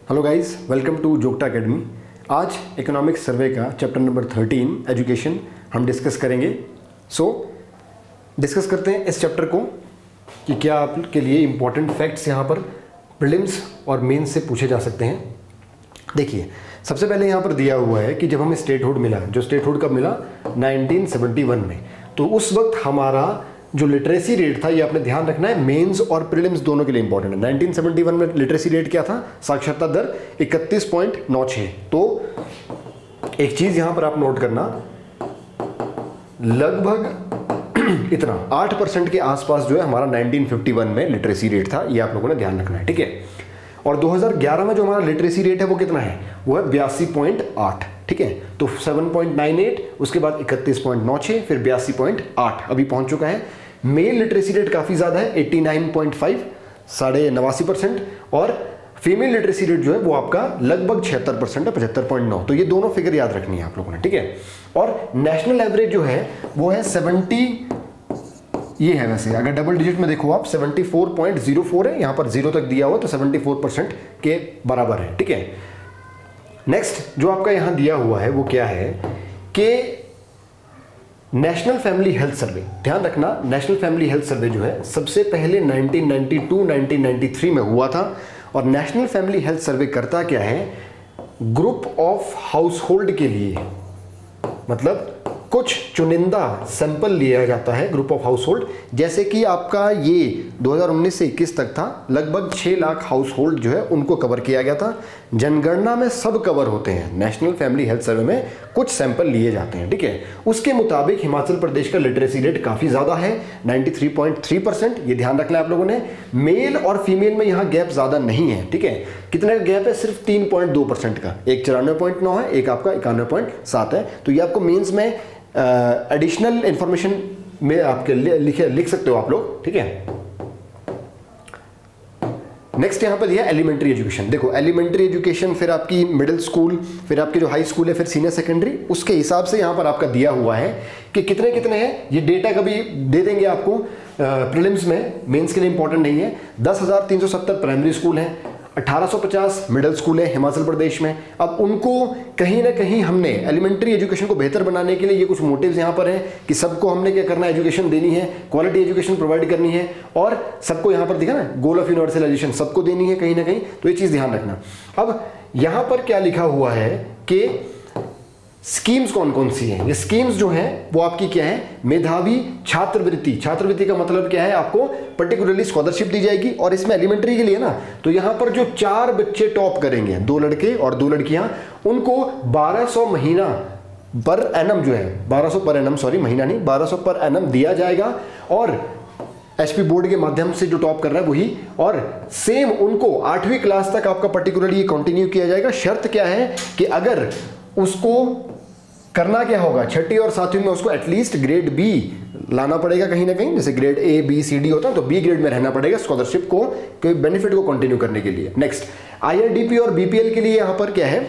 Hello guys, welcome to Jogta academy. आज economics survey का chapter number 13 education हम discuss करेंगे। डिस्कस करते हैं इस चैप्टर को कि क्या आपके लिए इम्पोर्टेंट फैक्ट्स यहाँ पर प्रीलिम्स और मेंस से पूछे जा सकते हैं। देखिए, सबसे पहले यहाँ पर दिया हुआ है कि जब हमें स्टेटहुड मिला, जो स्टेटहुड कब मिला 1971 में, तो उस वक्त हमारा जो लिटरेसी रेट था, ये आपने ध्यान रखना है, मेंस और प्रीलिम्स दोनों के लिए इंपॉर्टेंट है। 1971 में लिटरेसी रेट क्या था, साक्षरता दर 31.96। तो एक चीज यहां पर आप नोट करना, लगभग इतना 8% के आसपास जो है हमारा 1951 में लिटरेसी रेट था। ये आप लोगों ने ध्यान रखना है, ठीक है। और 2011 में जो हमारा लिटरेसी रेट है वो कितना है, वो है 82.8, ठीक है। तो 7.98, उसके बाद 31.96, फिर 82.8 अभी पहुंच चुका है। मेल लिटरेसी रेट काफ़ी ज़्यादा है, 89.5, 89.5%, और फीमेल लिटरेसी रेट जो है वो आपका लगभग 76% है, 75.9। तो ये दोनों फिगर याद रखनी है आप लोगों ने, ठीक है। और नेशनल एवरेज जो है वो है 70, ये है वैसे, अगर डबल डिजिट में देखो आप 74.04 है, यहाँ पर 0 तक दिया हुआ, तो 74% के बराबर है, ठीक है। नेक्स्ट जो आपका यहाँ दिया हुआ है वो क्या है कि नेशनल फैमिली हेल्थ सर्वे, ध्यान रखना, नेशनल फैमिली हेल्थ सर्वे जो है सबसे पहले 1992-1993 में हुआ था। और नेशनल फैमिली हेल्थ सर्वे करता क्या है, ग्रुप ऑफ हाउसहोल्ड के लिए, मतलब कुछ चुनिंदा सैंपल लिया जाता है ग्रुप ऑफ हाउसहोल्ड। जैसे कि आपका ये 2019 से 21 तक था, लगभग 6 लाख हाउसहोल्ड जो है उनको कवर किया गया था। जनगणना में सब कवर होते हैं, नेशनल फैमिली हेल्थ सर्वे में कुछ सैंपल लिए जाते हैं, ठीक है। उसके मुताबिक हिमाचल प्रदेश का लिटरेसी रेट काफ़ी ज़्यादा है, 93.3%। ये ध्यान रखना है आप लोगों ने। मेल और फीमेल में यहाँ गैप ज़्यादा नहीं है, ठीक है। कितने का गैप है, सिर्फ 3.2% का, एक 94.9 है, एक आपका 91.7 है। तो ये आपको मीन्स में एडिशनल इंफॉर्मेशन में आपके लिख सकते हो आप लोग, ठीक है। नेक्स्ट यहां पर दिया एलिमेंट्री एजुकेशन। देखो, एलिमेंट्री एजुकेशन, फिर आपकी मिडिल स्कूल, फिर आपके जो हाई स्कूल है, फिर सीनियर सेकेंडरी, उसके हिसाब से यहां पर आपका दिया हुआ है कि कितने कितने हैं। ये डेटा कभी दे देंगे आपको प्रीलिम्स में, मेंस के लिए इंपॉर्टेंट नहीं है। 10,370 प्राइमरी स्कूल हैं, 1850 मिडिल स्कूल है हिमाचल प्रदेश में। अब उनको कहीं ना कहीं हमने एलिमेंट्री एजुकेशन को बेहतर बनाने के लिए ये कुछ मोटिव्स यहाँ पर हैं कि सबको हमने क्या करना है, एजुकेशन देनी है, क्वालिटी एजुकेशन प्रोवाइड करनी है, और सबको यहाँ पर दिखा ना, गोल ऑफ यूनिवर्सलाइजेशन सबको देनी है कहीं ना कहीं। तो ये चीज़ ध्यान रखना। अब यहाँ पर क्या लिखा हुआ है कि स्कीम्स कौन कौन सी हैं। ये स्कीम्स जो हैं वो आपकी क्या है, मेधावी छात्रवृत्ति। छात्रवृत्ति का मतलब क्या है, आपको पर्टिकुलरली स्कॉलरशिप दी जाएगी। और इसमें एलिमेंट्री के लिए ना, तो यहां पर जो 4 बच्चे टॉप करेंगे, 2 लड़के और 2 लड़कियां, उनको 1200 महीना पर एनम जो है, 1200 पर एनम, सॉरी महीना नहीं, 1200 पर एनम दिया जाएगा। और एचपी बोर्ड के माध्यम से जो टॉप कर रहा है वही, और सेम उनको 8वीं क्लास तक आपका पर्टिकुलरली कंटिन्यू किया जाएगा। शर्त क्या है कि अगर उसको करना क्या होगा, 6ठी और 7वीं में उसको एटलीस्ट ग्रेड बी लाना पड़ेगा कहीं ना कहीं, जैसे grade A B C D होता है, तो बी ग्रेड में रहना पड़ेगा स्कॉलरशिप को, कोई बेनिफिट को कंटिन्यू करने के लिए। नेक्स्ट, आईआरडीपी और बीपीएल के लिए यहाँ पर क्या है,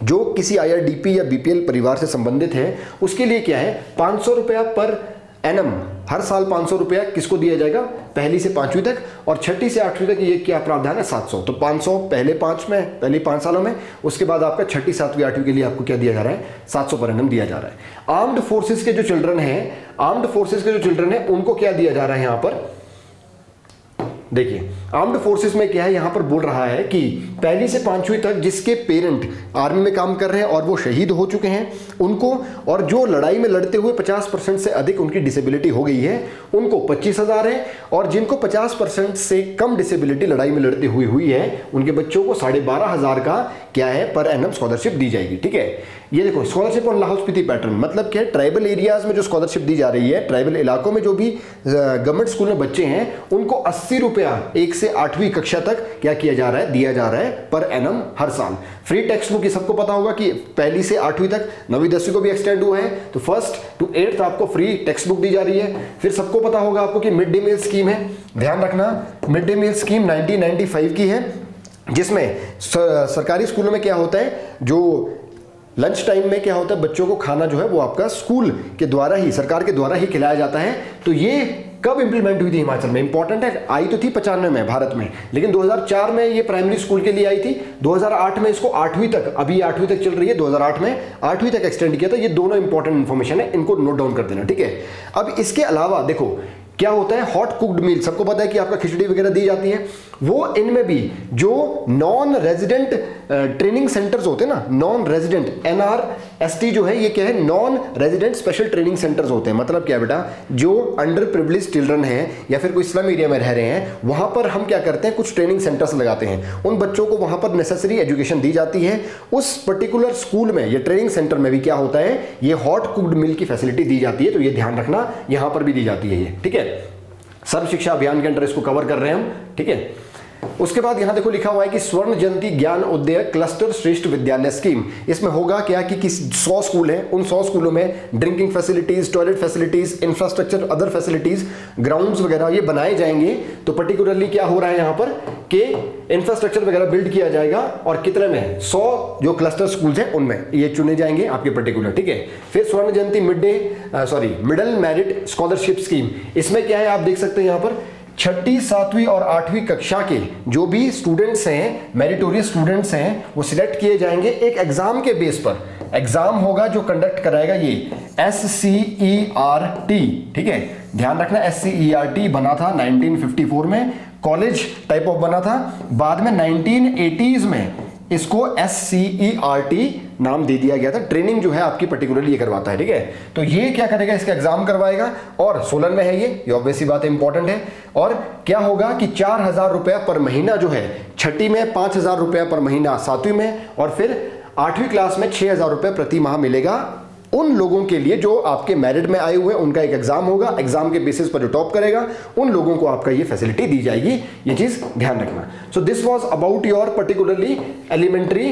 जो किसी आईआरडीपी या बीपीएल परिवार से संबंधित है उसके लिए क्या है, 500 रुपया पर एनम, हर साल 500 रुपया किसको दिया जाएगा, पहली से 5वीं तक, और 6ठी से 8वीं तक ये क्या प्रावधान है, 700। तो 500 पहले 5 सालों में, उसके बाद आपका 6ठी 7वीं 8वीं के लिए आपको क्या दिया जा रहा है, 700 पर एनम दिया जा रहा है। आर्म्ड फोर्सेस के जो चिल्ड्रन हैं, उनको क्या दिया जा रहा है यहाँ पर, देखिए आर्म्ड फोर्सेस में क्या है, यहां पर बोल रहा है कि पहली से 5वीं तक जिसके पेरेंट आर्मी में काम कर रहे हैं और वो शहीद हो चुके हैं उनको, और जो लड़ाई में लड़ते हुए 50% से अधिक उनकी डिसेबिलिटी हो गई है उनको 25,000 है, और जिनको 50% से कम डिसेबिलिटी लड़ाई में लड़ते हुए हुई है उनके बच्चों को 12,500 का क्या है, पर एनम स्कॉलरशिप दी जाएगी, ठीक है। ये देखो, scholarship on Lahaul Spiti pattern, मतलब क्या है, ट्राइबल एरियाज में जो स्कॉलरशिप दी जा रही है, ट्राइबल इलाकों में जो भी गवर्नमेंट स्कूल में बच्चे हैं उनको 80 रुपया 1 से 8वीं कक्षा तक क्या किया जा रहा है, दिया जा रहा है पर एनम हर साल। फ्री टेक्स्ट बुक, सबको पता होगा कि पहली से 8वीं तक, 9वीं 10वीं को भी एक्सटेंड हुआ है, तो 1st to 8th आपको फ्री टेक्स्ट बुक दी जा रही है। फिर सबको पता होगा आपको कि मिड डे मील स्कीम है, ध्यान रखना, मिड डे मील स्कीम 1995 की है, जिसमें सरकारी स्कूलों में क्या होता है, जो लंच टाइम में क्या होता है, बच्चों को खाना जो है वो आपका स्कूल के द्वारा ही, सरकार के द्वारा ही खिलाया जाता है। तो ये कब इंप्लीमेंट हुई थी हिमाचल में? इंपॉर्टेंट है, आई तो थी 95 में भारत में, लेकिन 2004 में ये प्राइमरी स्कूल के लिए आई थी, 2008 में इसको 8वीं तक, अभी 8वीं तक चल रही है, 2008 में 8वीं तक एक्सटेंड किया था। ये दोनों इंपॉर्टेंट इंफॉर्मेशन है, इनको नोट डाउन कर देना, ठीक है। अब इसके अलावा देखो क्या होता है, हॉट कुक्ड मील, सबको पता है कि आपका खिचड़ी वगैरह दी जाती है, वो इनमें भी जो नॉन रेजिडेंट ट्रेनिंग सेंटर्स होते हैं ना, नॉन रेजिडेंट, NRST जो है ये क्या है, non resident special training centres होते हैं। मतलब क्या बेटा, जो अंडर प्रिविलेज चिल्ड्रन हैं या फिर कोई स्लम एरिया में रह रहे हैं, वहां पर हम क्या करते हैं, कुछ ट्रेनिंग सेंटर्स लगाते हैं, उन बच्चों को वहां पर नेसेसरी एजुकेशन दी जाती है। उस पर्टिकुलर स्कूल में, ये ट्रेनिंग सेंटर में भी क्या होता है, ये हॉट कुक्ड मील की फैसिलिटी दी जाती है, तो ये ध्यान रखना, यहां पर भी दी जाती है ये, ठीक है। सर्व शिक्षा अभियान के अंदर इसको कवर कर रहे हैं हम, ठीक है। उसके बाद यहां देखो लिखा हुआ है कि स्वर्ण जयंती ज्ञान उदय क्लस्टर श्रेष्ठ विद्यालय स्कीम। इसमें होगा क्या कि 100 स्कूल हैं, उन 100 स्कूलों में drinking facilities, toilet facilities, infrastructure, other facilities, grounds वगैरह ये बनाए जाएंगे। तो पर्टिकुलरली क्या हो रहा है यहां पर कि इंफ्रास्ट्रक्चर वगैरह बिल्ड किया जाएगा, और कितने में, 100 जो क्लस्टर स्कूल्स हैं उनमें ये चुने जाएंगे आपके पर्टिकुलर, ठीक है। फिर स्वर्ण जयंती मिडिल मेरिट स्कॉलरशिप स्कीम, इसमें क्या है आप देख सकते हैं यहां पर, 6ठी, 7वीं और 8वीं कक्षा के जो भी स्टूडेंट्स हैं, मेरिटोरियस स्टूडेंट्स हैं, वो सिलेक्ट किए जाएंगे एक एग्जाम के बेस पर। एग्जाम होगा जो कंडक्ट कराएगा ये SCERT, ठीक है, ध्यान रखना। SCERT बना था 1954 में, कॉलेज टाइप ऑफ बना था, बाद में 1980s में इसको SCERT नाम दे दिया गया था। ट्रेनिंग जो है आपकी पर्टिकुलरली ये करवाता है, ठीक है। तो ये क्या करेगा, इसका एग्जाम करवाएगा, और सोलन में है ये ऑब्वियस सी बात है, इंपॉर्टेंट है। और क्या होगा कि 4000 रुपया पर महीना जो है, 6ठी में 5000 रुपया पर महीना, 7वीं में, और फिर 8वीं क्लास में 6000 रुपये प्रति माह मिलेगा उन लोगों के लिए जो आपके मेरिट में आए हुए। उनका एक एग्जाम होगा, एग्जाम के बेसिस पर जो टॉप करेगा उन लोगों को आपका ये फैसिलिटी दी जाएगी, ये चीज ध्यान रखना। So this was about your particularly elementary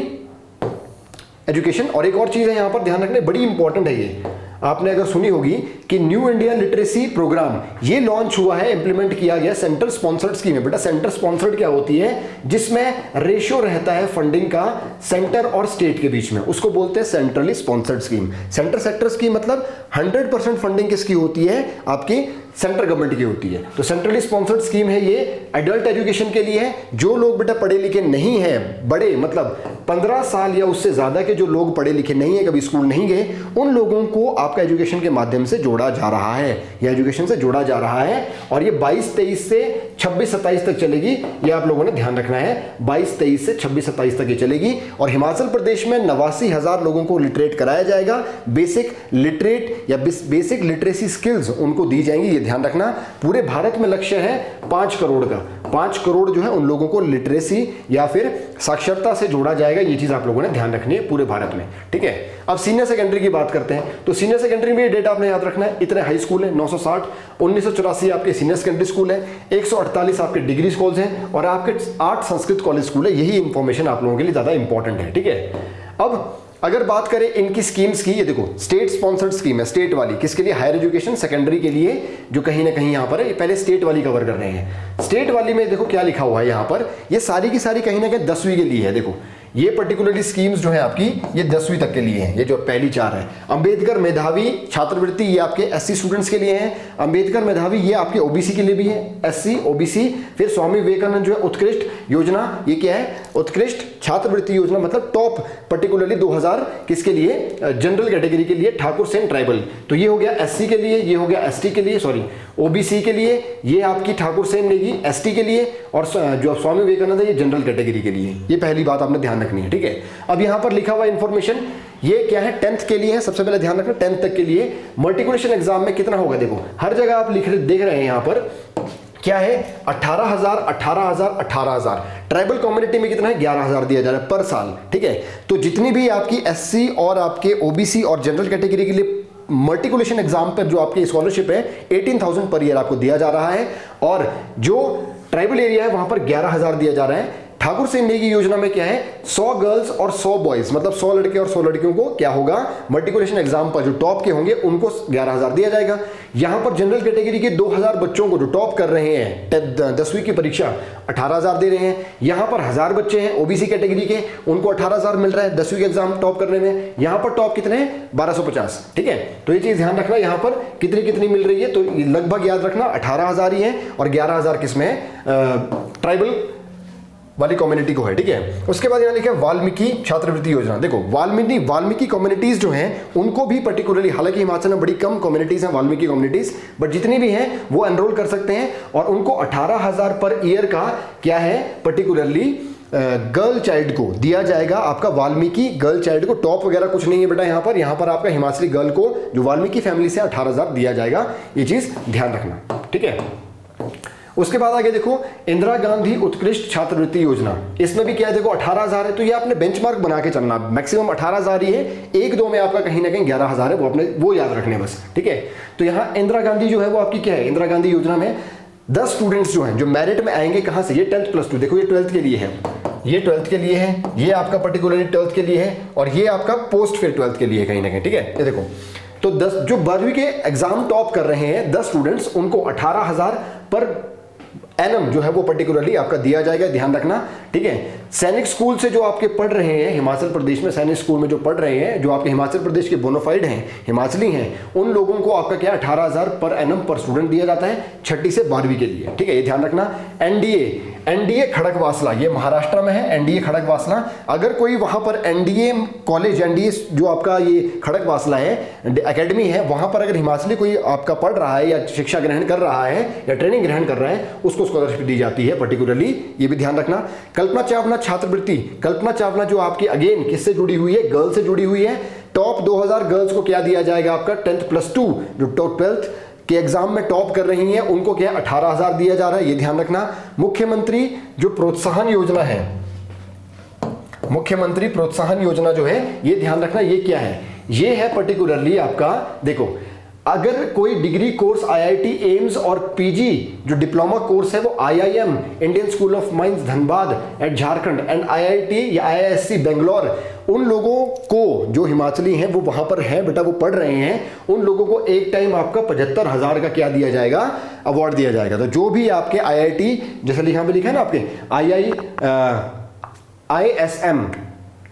education. और एक और चीज है यहां पर ध्यान रखना, बड़ी इंपॉर्टेंट है ये, आपने अगर सुनी होगी कि न्यू इंडिया लिटरेसी प्रोग्राम ये लॉन्च हुआ है, इंप्लीमेंट किया गया, सेंटर स्पॉन्सर्ड स्कीम है। बेटा सेंटर स्पॉन्सर्ड क्या होती है, जिसमें रेशियो रहता है फंडिंग का सेंटर और स्टेट के बीच में, उसको बोलते हैं centrally sponsored scheme. Centre sector scheme मतलब 100% फंडिंग किसकी होती है, आपकी सेंट्रल गवर्नमेंट की होती है। तो सेंट्रली स्पॉन्सर्ड स्कीम है ये, एडल्ट एजुकेशन के लिए है। जो लोग बेटा पढ़े लिखे नहीं हैं, बड़े मतलब 15 साल या उससे ज्यादा के जो लोग पढ़े लिखे नहीं है, कभी स्कूल नहीं गए, उन लोगों को आपका एजुकेशन के माध्यम से जोड़ा जा रहा है, या एजुकेशन से जोड़ा जा रहा है। और ये 22-23 से 26-27 तक चलेगी, ये आप लोगों ने ध्यान रखना है। 22-23 से 26-27 तक ये चलेगी। और हिमाचल प्रदेश में 89,000 लोगों को लिटरेट कराया जाएगा। बेसिक लिटरेट या बेसिक लिटरेसी स्किल्स उनको दी जाएंगी, ये ध्यान रखना। पूरे भारत में लक्ष्य है 5 करोड़ का, 5 करोड़ जो है उन लोगों को लिटरेसी या फिर साक्षरता से जोड़ा जाएगा। ये चीज आप लोगों ने ध्यान रखनी है पूरे भारत में, ठीक है। अब सीनियर सेकेंडरी की बात करते हैं, तो सीनियर सेकेंडरी में ये डेटा आपने याद रखना है। इतने हाई स्कूल है 960, 1984 आपके सीनियर सेकेंडरी स्कूल है, 148 आपके डिग्री स्कूल्स हैं, और आपके 8 संस्कृत कॉलेज स्कूल है। यही इंफॉर्मेशन आप लोगों के लिए ज्यादा इंपॉर्टेंट है, ठीक है। अब अगर बात करें इनकी स्कीम्स की, ये देखो स्टेट स्पॉन्सर्ड स्कीम है, स्टेट वाली, किसके लिए, हायर एजुकेशन सेकेंडरी के लिए, जो कहीं ना कहीं यहां पर है। ये पहले स्टेट वाली कवर कर रहे हैं। स्टेट वाली में देखो क्या लिखा हुआ है यहां पर, ये सारी की सारी कहीं ना कहीं 10वीं के लिए है। देखो ये पर्टिकुलरली स्कीम्स जो है आपकी, ये 10वीं तक के लिए हैं, ये जो पहली 4 है। अंबेडकर मेधावी छात्रवृत्ति ये आपके SC स्टूडेंट्स के लिए है। अंबेडकर मेधावी ये आपके OBC के लिए भी है, SC OBC। फिर स्वामी विवेकानंद जो है उत्कृष्ट योजना, ये क्या है, उत्कृष्ट छात्रवृत्ति योजना, मतलब टॉप पर्टिकुलरली 2000 किसके लिए, जनरल कैटेगरी के लिए, ठाकुर सेन ट्राइबल। तो ये हो गया SC के लिए, ये हो गया ST के लिए, सॉरी OBC के लिए, ये आपकी ठाकुर सेन लेगी ST के लिए, और जो स्वामी विवेकानंद है ये जनरल कैटेगरी के लिए। ये पहली बात आपने ध्यान रखनी है, ठीक है। अब यहां पर लिखा हुआ इंफॉर्मेशन ये क्या है, 10th के लिए है। सबसे पहले ध्यान रखना 10th तक के लिए मल्टीकुलेशन एग्जाम में कितना होगा, देखो हर जगह आप देख रहे हैं यहां पर क्या है, 18,000 18,000 18,000। ट्राइबल कम्युनिटी में कितना है, 11,000 दिया जा रहा है पर साल, ठीक है। तो जितनी भी आपकी SC और आपके OBC और जनरल कैटेगरी के लिए मल्टीकुलेशन एग्जाम पर जो आपकी स्कॉलरशिप है 18,000 पर ईयर आपको दिया जा रहा है। और जो ट्राइबल एरिया है वहां पर 11,000 दिया जा रहा है। ठाकुर सिंह नेगी योजना में क्या है, 100 गर्ल्स और 100 बॉयज, मतलब 100 लड़के और 100 लड़कियों को क्या होगा, मल्टीप्लिकेशन एग्जाम पर जो टॉप के होंगे उनको 11,000 दिया जाएगा। यहां पर जनरल कैटेगरी के 2,000 बच्चों को जो टॉप कर रहे हैं 10वीं की परीक्षा 18,000 दे रहे हैं। यहां पर 1000 बच्चे हैं ओबीसी कैटेगरी के, उनको 18,000 मिल रहा है 10वीं के एग्जाम टॉप करने में। यहां पर टॉप कितने हैं, 1250। ठीक है, तो ये चीज ध्यान रखना, यहां पर कितनी कितनी मिल रही है, तो लगभग याद रखना 18,000 ही है और 11,000 किसमें है, ट्राइबल वाली कम्युनिटी को है। ठीक है, उसके बाद यहां लिखा है वाल्मीकि छात्रवृत्ति योजना। देखो वाल्मीकि कम्युनिटीज जो हैं उनको भी पर्टिकुलरली, हालांकि हिमाचल में बड़ी कम कम्युनिटीज हैं वाल्मीकि कम्युनिटीज, बट जितनी भी हैं वो एनरोल कर सकते हैं और उनको 18,000 पर ईयर का क्या है, पर्टिकुलरली गर्ल चाइल्ड को दिया जाएगा। आपका वाल्मीकि गर्ल चाइल्ड को टॉप वगैरह कुछ नहीं है बेटा, यहां पर आपका हिमाचली गर्ल को जो वाल्मीकि फैमिली से 18,000 दिया जाएगा, ये चीज ध्यान रखना। ठीक है, उसके बाद आगे देखो इंदिरा गांधी उत्कृष्ट छात्रवृत्ति योजना, इसमें भी क्या है, देखो 18,000 है, तो ये आपने बेंचमार्क बना के चलना, मैक्सिमम 18,000 ही है, 1-2 में आपका कहीं ना कहीं 11,000 है, वो याद रखने बस। ठीक है, तो यहाँ इंदिरा गांधी जो है वो आपकी क्या है, इंदिरा गांधी योजना में 10 स्टूडेंट्स जो हैं जो मेरिट में आएंगे कहां से, ये 10th + 2, देखो ये 12th के लिए है, ये 12th के लिए है, ये आपका पर्टिकुलरली 12th के लिए है और ये आपका पोस्ट फिर 12th के लिए कहीं ना कहीं। ठीक है, ये देखो तो 10 जो 12वीं के एग्जाम टॉप कर रहे हैं 10 स्टूडेंट्स, उनको 18,000 पर एनम जो है वो पर्टिकुलरली आपका दिया जाएगा, ध्यान रखना। ठीक है, सैनिक स्कूल से जो आपके पढ़ रहे हैं हिमाचल प्रदेश में, सैनिक स्कूल में जो पढ़ रहे हैं, जो आपके हिमाचल प्रदेश के बोनाफाइड हैं, हिमाचली हैं, उन लोगों को आपका क्या 18,000 पर एनम पर स्टूडेंट दिया जाता है 6ठी से 12वीं के लिए। ठीक है, ये ध्यान रखना। एनडीए खड़गवासला, ये महाराष्ट्र में है, एनडीए खड़गवासला। अगर कोई वहां पर एनडीए कॉलेज, एनडीए जो आपका ये खड़गवासला है एकेडमी है, वहां पर अगर हिमाचली कोई आपका पढ़ रहा है या शिक्षा ग्रहण कर रहा है या ट्रेनिंग ग्रहण कर रहा है, उसको स्कॉलरशिप दी जाती है पर्टिकुलरली, ये भी ध्यान रखना। कल्पना चावला छात्रवृत्ति, कल्पना चावला जो आपकी अगेन किससे जुड़ी हुई है, गर्ल से जुड़ी हुई है। टॉप 2000 गर्ल्स को क्या दिया जाएगा, आपका 10th + 2 जो टॉप 12th के एग्जाम में टॉप कर रही हैं उनको क्या 18,000 दिया जा रहा है, ये ध्यान रखना। मुख्यमंत्री जो प्रोत्साहन योजना है, मुख्यमंत्री प्रोत्साहन योजना जो है, ये ध्यान रखना, ये क्या है, ये है पर्टिकुलरली आपका, देखो अगर कोई डिग्री कोर्स आईआईटी एम्स और पीजी जो डिप्लोमा कोर्स है वो IIM Indian school of mines Dhanbad at Jharkhand and IIT या आईआईएससी बेंगलोर, उन लोगों को जो हिमाचली हैं वो वहां पर हैं बेटा, वो पढ़ रहे हैं, उन लोगों को एक टाइम आपका 75,000 का क्या दिया जाएगा, अवार्ड दिया जाएगा। तो जो भी आपके आईआईटी, जैसे यहां पे लिखा है ना आपके ISM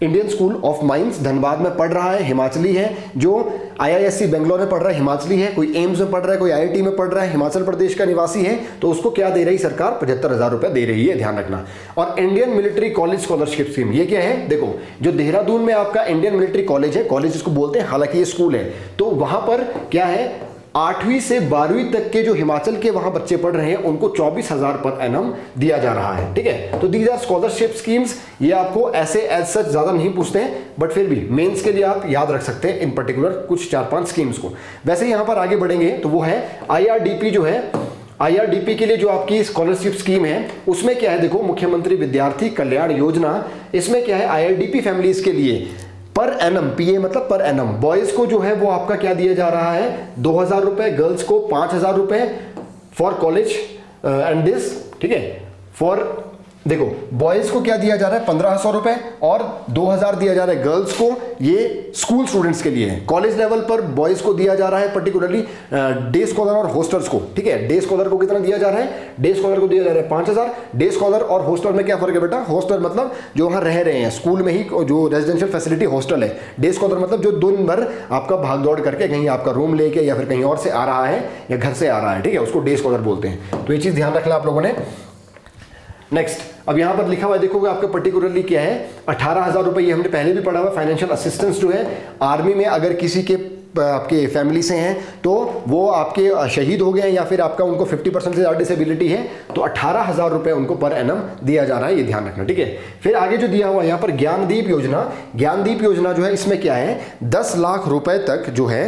Indian school of mines Dhanbad में पढ़ रहा है, हिमाचली है, जो आईआईएससी बेंगलोर में पढ़ रहा है, हिमाचली है, कोई एम्स में पढ़ रहा है, कोई आईआईटी में पढ़ रहा है, हिमाचल प्रदेश का निवासी है, तो उसको क्या दे रही सरकार, 75,000 रुपए दे रही है, ध्यान रखना। और Indian military college scholarship scheme, ये क्या है, देखो जो देहरादून में आपका इंडियन मिलिट्री कॉलेज है, कॉलेज इसको बोलते हैं, हालांकि ये स्कूल है, तो वहां पर क्या है 8वीं से 12वीं तक के जो हिमाचल के वहां बच्चे पढ़ रहे हैं उनको 24,000 पर एनम दिया जा रहा है। ठीक है, तो दीज आर स्कॉलरशिप स्कीम्स, ये आपको ऐसे एज सच ज्यादा नहीं पूछते हैं, बट फिर भी मेंस के लिए आप याद रख सकते हैं इन पर्टिकुलर कुछ 4-5 स्कीम्स को। वैसे यहां पर आगे बढ़ेंगे तो वो है आईआरडीपी, जो है आईआरडीपी के लिए जो आपकी स्कॉलरशिप स्कीम है उसमें क्या है, देखो मुख्यमंत्री विद्यार्थी कल्याण योजना, इसमें क्या है आईआरडीपी फैमिलीज के लिए पर एनम, पीए मतलब पर एनम, बॉयज को जो है वो आपका क्या दिया जा रहा है 2,000 रुपए, गर्ल्स को 5,000 रुपए फॉर कॉलेज एंड दिस। ठीक है, फॉर देखो बॉयज को क्या दिया जा रहा है 1,500 रुपए और 2,000 दिया जा रहा है गर्ल्स को, ये स्कूल स्टूडेंट्स के लिए है। कॉलेज लेवल पर बॉयज को दिया जा रहा है पर्टिकुलरली डे स्कॉलर और होस्टल्स को। ठीक है, डे स्कॉलर को कितना दिया जा रहा है, डे स्कॉलर को दिया जा रहा है 5,000। डे स्कॉलर और हॉस्टल में क्या फर्क है बेटा, हॉस्टल मतलब जो वहां रह रहे हैं स्कूल में ही, जो रेजिडेंशियल फैसिलिटी हॉस्टल है। डे स्कॉलर मतलब जो दिन भर आपका भाग दौड़ करके कहीं आपका रूम लेके या फिर कहीं और से आ रहा है या घर से आ रहा है, ठीक है, उसको डे स्कॉलर बोलते हैं। तो ये चीज ध्यान रखना आप लोगों ने। नेक्स्ट, अब यहां पर लिखा हुआ है, देखोगे आपका पर्टिकुलरली क्या है 18,000 रुपए, ये हमने पहले भी पढ़ा हुआ। फाइनेंशियल असिस्टेंस जो है आर्मी में अगर किसी के आपके फैमिली से हैं तो वो आपके शहीद हो गए हैं या फिर आपका उनको 50% से ज़्यादा डिसेबिलिटी है तो 18,000 रुपए उनको पर एनम दिया जा रहा है, ये ध्यान रखना। ठीक है, फिर आगे जो दिया हुआ है यहाँ पर ज्ञानदीप योजना, ज्ञानदीप योजना जो है इसमें क्या है 10 लाख रुपए तक जो है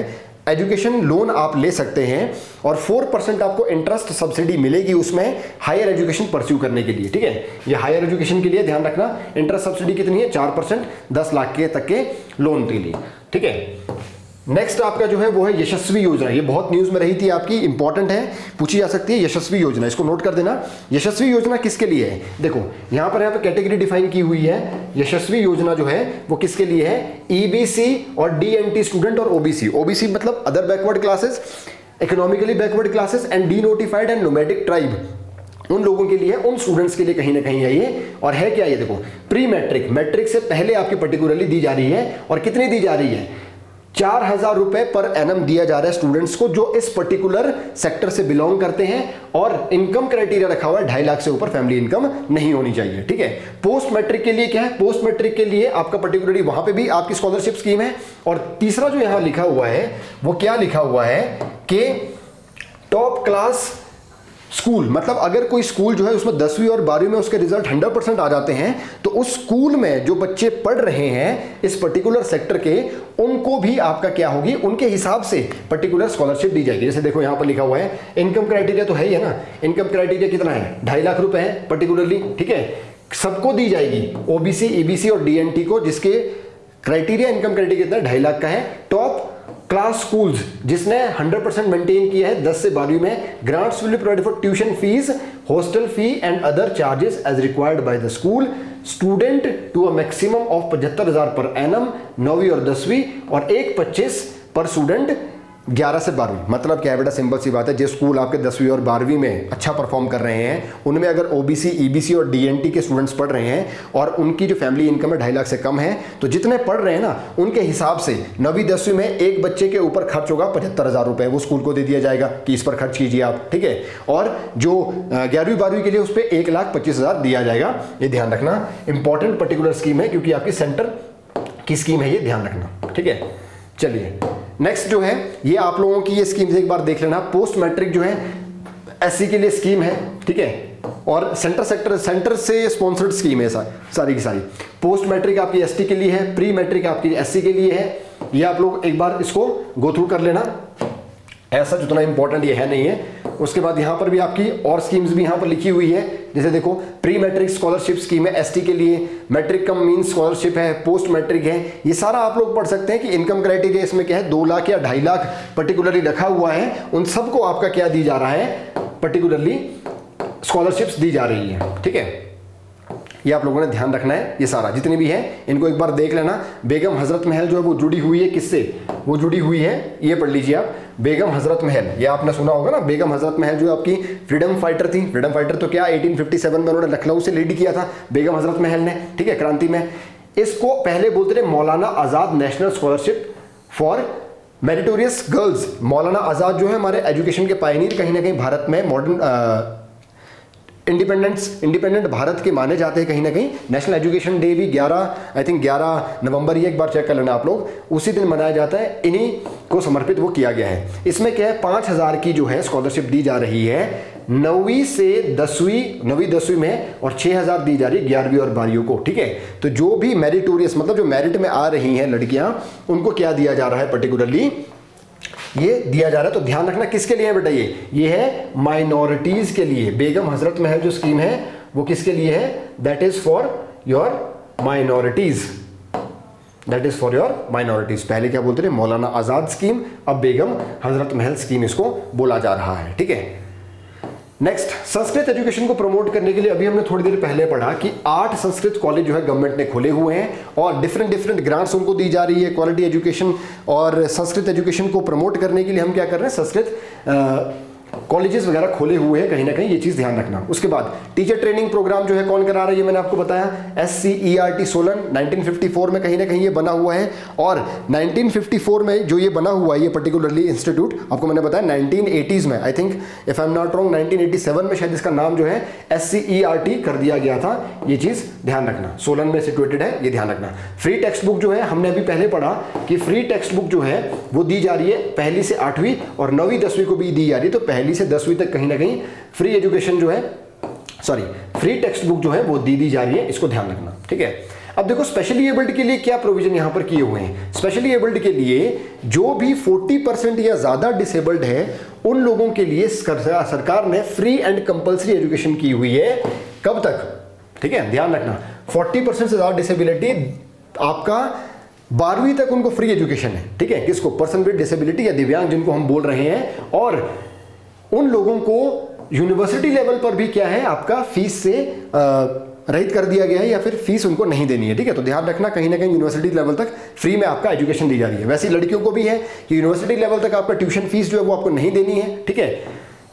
एजुकेशन लोन आप ले सकते हैं और 4% आपको इंटरेस्ट सब्सिडी मिलेगी उसमें हायर एजुकेशन परस्यू करने के लिए। ठीक है, ये हायर एजुकेशन के लिए ध्यान रखना। इंटरेस्ट सब्सिडी कितनी है 4%, 10 लाख के तक के लोन के लिए। ठीक है, नेक्स्ट आपका जो है वो है यशस्वी योजना। ये बहुत न्यूज में रही थी आपकी, इंपॉर्टेंट है, पूछी जा सकती है। यशस्वी योजना, इसको नोट कर देना। यशस्वी योजना किसके लिए है? देखो यहाँ पर कैटेगरी डिफाइन की हुई है। यशस्वी योजना जो है वो किसके लिए है? ईबीसी और डीएनटी स्टूडेंट और ओबीसी। ओबीसी मतलब other backward classes, economically backward classes and D notified and nomadic tribe, उन लोगों के लिए, उन स्टूडेंट्स के लिए कहीं ना कहीं है ये। और है क्या ये? देखो प्री मैट्रिक, मैट्रिक से पहले आपकी पर्टिकुलरली दी जा रही है। और कितनी दी जा रही है? 4,000 रुपए पर एनम दिया जा रहा है स्टूडेंट्स को जो इस पर्टिकुलर सेक्टर से बिलोंग करते हैं। और इनकम क्राइटेरिया रखा हुआ है 2.5 लाख से ऊपर फैमिली इनकम नहीं होनी चाहिए, ठीक है। पोस्ट मैट्रिक के लिए क्या है? पोस्ट मैट्रिक के लिए आपका पर्टिकुलरली वहां पे भी आपकी स्कॉलरशिप स्कीम है। और तीसरा जो यहां लिखा हुआ है वो क्या लिखा हुआ है कि टॉप क्लास स्कूल, मतलब अगर कोई स्कूल जो है उसमें 10वीं और 12वीं में उसके रिजल्ट 100% आ जाते हैं तो उस स्कूल में जो बच्चे पढ़ रहे हैं इस पर्टिकुलर सेक्टर के, उनको भी आपका क्या होगी, उनके हिसाब से पर्टिकुलर स्कॉलरशिप दी जाएगी। जैसे देखो यहां पर लिखा हुआ है, इनकम क्राइटेरिया तो है ही है ना, इनकम क्राइटेरिया कितना है? 2.5 लाख रुपए है पर्टिकुलरली, ठीक है। सबको दी जाएगी, ओबीसी, ईबीसी और डीएनटी को, जिसके क्राइटेरिया, इनकम क्राइटेरिया कितना? 2.5 लाख का है। टॉप क्लास स्कूल्स जिसने 100% मेंटेन किया है 10 से 12वीं में, grants will be provided for tuition fees, hostel fee and other charges as required by the school, student to a maximum of 75,000 per annum, 9वीं और 10वीं, और 1,25 पर स्टूडेंट 11 से 12वीं। मतलब क्या है बेटा, सिंपल सी बात है, जो स्कूल आपके 10वीं और 12वीं में अच्छा परफॉर्म कर रहे हैं उनमें अगर ओबीसी, ईबीसी और डीएनटी के स्टूडेंट्स पढ़ रहे हैं और उनकी जो फैमिली इनकम है 2.5 लाख से कम है, तो जितने पढ़ रहे हैं ना उनके हिसाब से 9वीं 10वीं में एक बच्चे के ऊपर खर्च होगा 75,000 रुपए, वो स्कूल को दे दिया जाएगा कि इस पर खर्च कीजिए आप, ठीक है। और जो 11वीं 12वीं के लिए उस पर 1,25,000 दिया जाएगा। ये ध्यान रखना, इंपॉर्टेंट पर्टिकुलर स्कीम है क्योंकि आपकी सेंटर की स्कीम है, ये ध्यान रखना, ठीक है। चलिए नेक्स्ट जो है ये आप लोगों की ये स्कीम एक बार देख लेना। पोस्ट मैट्रिक जो है एससी के लिए स्कीम है, ठीक है। और सेंटर से स्पॉन्सर्ड स्कीम है सारी की सारी। पोस्ट मैट्रिक आपकी एसटी के लिए है, प्री मैट्रिक आपकी एससी के लिए है। ये आप लोग एक बार इसको गो थ्रू कर लेना, ऐसा जितना इंपॉर्टेंट ये है नहीं है। उसके बाद यहाँ पर भी आपकी और स्कीम्स भी यहाँ पर लिखी हुई है। जैसे देखो प्री मैट्रिक स्कॉलरशिप स्कीम है एसटी के लिए, मैट्रिक कम मीन स्कॉलरशिप है, पोस्ट मैट्रिक है। ये सारा आप लोग पढ़ सकते हैं कि इनकम क्राइटेरिया इसमें क्या है, 2 लाख या 2.5 लाख पर्टिकुलरली रखा हुआ है। उन सबको आपका क्या दी जा रहा है, पर्टिकुलरली स्कॉलरशिप्स दी जा रही है, ठीक है। ये आप लोगों ने ध्यान रखना है। ये सारा जितनी भी है इनको एक बार देख लेना। बेगम हजरत महल जो है वो जुड़ी हुई है किससे? वो जुड़ी हुई है, ये पढ़ लीजिए आप, बेगम हजरत महल। ये आपने सुना होगा ना, बेगम हजरत महल जो आपकी फ्रीडम फाइटर थी। फ्रीडम फाइटर तो क्या 1857 में उन्होंने लखनऊ से लीड किया था बेगम हजरत महल ने, ठीक है, क्रांति में। इसको पहले बोलते थे Maulana Azad national scholarship for meritorious girls. Maulana Azad जो है हमारे एजुकेशन के पायनियर कहीं ना कहीं भारत में मॉडर्न इंडिपेंडेंट भारत के माने जाते हैं कहीं ना कहीं। नेशनल एजुकेशन डे भी 11 नवंबर, ये एक बार चेक कर लेना आप लोग, उसी दिन मनाया जाता है। इन्हीं को समर्पित वो किया गया है। इसमें क्या है, 5,000 की जो है स्कॉलरशिप दी जा रही है 9वीं से 10वीं में, और 6,000 दी जा रही है 11वीं और 12वीं को, ठीक है। तो जो भी मेरिटोरियस मतलब जो मेरिट में आ रही हैं लड़कियां, उनको क्या दिया जा रहा है, पर्टिकुलरली ये दिया जा रहा है। तो ध्यान रखना किसके लिए है बेटा, ये है माइनॉरिटीज के लिए। बेगम हजरत महल जो स्कीम है वो किसके लिए है, that is for your minorities, that is for your minorities. पहले क्या बोलते थे, मौलाना आजाद स्कीम, अब बेगम हजरत महल स्कीम इसको बोला जा रहा है, ठीक है। नेक्स्ट, संस्कृत एजुकेशन को प्रमोट करने के लिए अभी हमने थोड़ी देर पहले पढ़ा कि 8 संस्कृत कॉलेज जो है गवर्नमेंट ने खोले हुए हैं और डिफरेंट ग्रांट्स उनको दी जा रही है क्वालिटी एजुकेशन और संस्कृत एजुकेशन को प्रमोट करने के लिए हम क्या कर रहे हैं, संस्कृत कॉलेजेस वगैरह खोले हुए हैं कहीं ना कहीं, ये चीज ध्यान रखना। उसके बाद टीचर ट्रेनिंग प्रोग्राम जो है कौन करा रहा है, ये मैंने आपको बताया, SCERT सोलन 1954 में कहीं ना कहीं ये बना हुआ है। और 1954 में जो ये बना हुआ है ये पर्टिकुलरली इंस्टीट्यूट, आपको मैंने बताया 1980s में, I think if I am not wrong 1987 में शायद इसका नाम जो है SCERT कर दिया गया था। ये चीज ध्यान रखना, सोलन में सिचुएटेड है, ये ध्यान रखना। फ्री टेक्स्ट बुक जो है हमने अभी पहले पढ़ा कि फ्री टेक्स्ट बुक जो है वो दी जा रही है 1ली से 8वीं और 9वीं 10वीं को भी दी जा रही है। तो 1ली से 10वीं तक कहीं ना कहीं फ्री एजुकेशन जो है, फ्री टेक्स्ट बुक जो है वो दी जा रही है, इसको ध्यान रखना, ठीक है। अब देखो स्पेशली एबल्ड के लिए क्या प्रोविजन यहां पर किए हुए हैं। स्पेशली एबल्ड के लिए जो भी 40% या ज्यादा डिसेबल्ड है उन लोगों के लिए सरकार ने फ्री एंड कंपल्सरी एजुकेशन की हुई है। कब तक, ठीक है, ध्यान रखना। 40% से ज्यादा डिसेबिलिटी आपका 12वीं तक उनको फ्री एजुकेशन है, ठीक है, किसको, पर्सन विद डिसेबिलिटी या दिव्यांग जिनको हम बोल रहे हैं, और उन लोगों को यूनिवर्सिटी लेवल पर भी क्या है आपका फीस से रहित कर दिया गया है, या फिर फीस उनको नहीं देनी है, ठीक है। तो ध्यान रखना कहीं ना कहीं यूनिवर्सिटी लेवल तक फ्री में आपका एजुकेशन दी जा रही है। वैसे लड़कियों को भी है कि यूनिवर्सिटी लेवल तक आपका ट्यूशन फीस जो है वो आपको नहीं देनी है, ठीक है,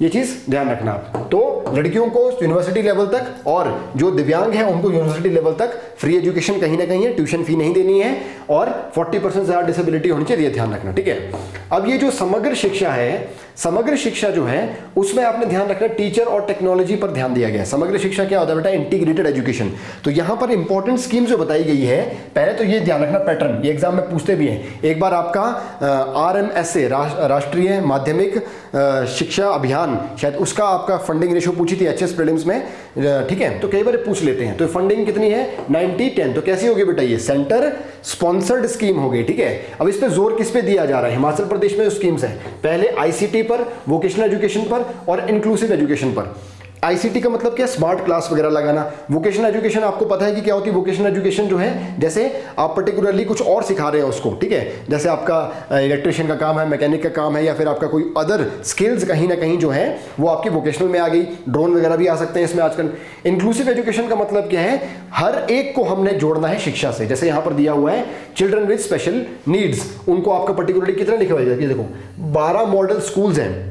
ये चीज ध्यान रखना आप। तो लड़कियों को यूनिवर्सिटी लेवल तक और जो दिव्यांग है उनको यूनिवर्सिटी लेवल तक फ्री एजुकेशन कहीं ना कहीं है, ट्यूशन फी नहीं देनी है, और 40% ज्यादा डिसेबिलिटी होनी चाहिए, ध्यान रखना, ठीक है। अब ये जो समग्र शिक्षा है, समग्र शिक्षा जो है उसमें आपने ध्यान रखना टीचर और टेक्नोलॉजी पर ध्यान दिया गया है। समग्र शिक्षा क्या होता है बेटा, इंटीग्रेटेड एजुकेशन। तो यहां पर इंपॉर्टेंट स्कीम जो बताई गई है, पहले तो ये ध्यान रखना पैटर्न, ये एग्जाम में पूछते भी हैं। एक बार आपका RMSA राष्ट्रीय माध्यमिक शिक्षा अभियान, शायद उसका आपका फंडिंग रेशियो पूछी थी HS प्रीलिम्स में, ठीक है, तो कई बार पूछ लेते हैं। तो फंडिंग कितनी है, 90-10। तो कैसी होगी बेटा, ये सेंटर स्पॉन्सर्ड स्कीम हो गई, ठीक है। अब इस पे जोर किस पे दिया जा रहा है, हिमाचल प्रदेश में जो स्कीम्स है, पहले ICT पर, वोकेशनल एजुकेशन पर और इंक्लूसिव एजुकेशन पर। ICT का मतलब क्या, स्मार्ट क्लास वगैरह लगाना। वोकेशनल एजुकेशन आपको पता है कि क्या होती है, वोकेशनल एजुकेशन जो है जैसे आप पर्टिकुलरली कुछ और सिखा रहे हैं उसको, ठीक है, जैसे आपका इलेक्ट्रिशियन का काम है, मैकेनिक का काम है, या फिर आपका कोई अदर स्किल्स कहीं ना कहीं जो है वो आपकी वोकेशनल में आ गई। ड्रोन वगैरह भी आ सकते हैं इसमें आजकल। इंक्लूसिव एजुकेशन का मतलब क्या है, हर एक को हमने जोड़ना है शिक्षा से। जैसे यहाँ पर दिया हुआ है चिल्ड्रन विद स्पेशल नीड्स, उनको आपका पर्टिकुलरली कितना लिखा हुआ है, देखो 12 मॉडल स्कूल्स हैं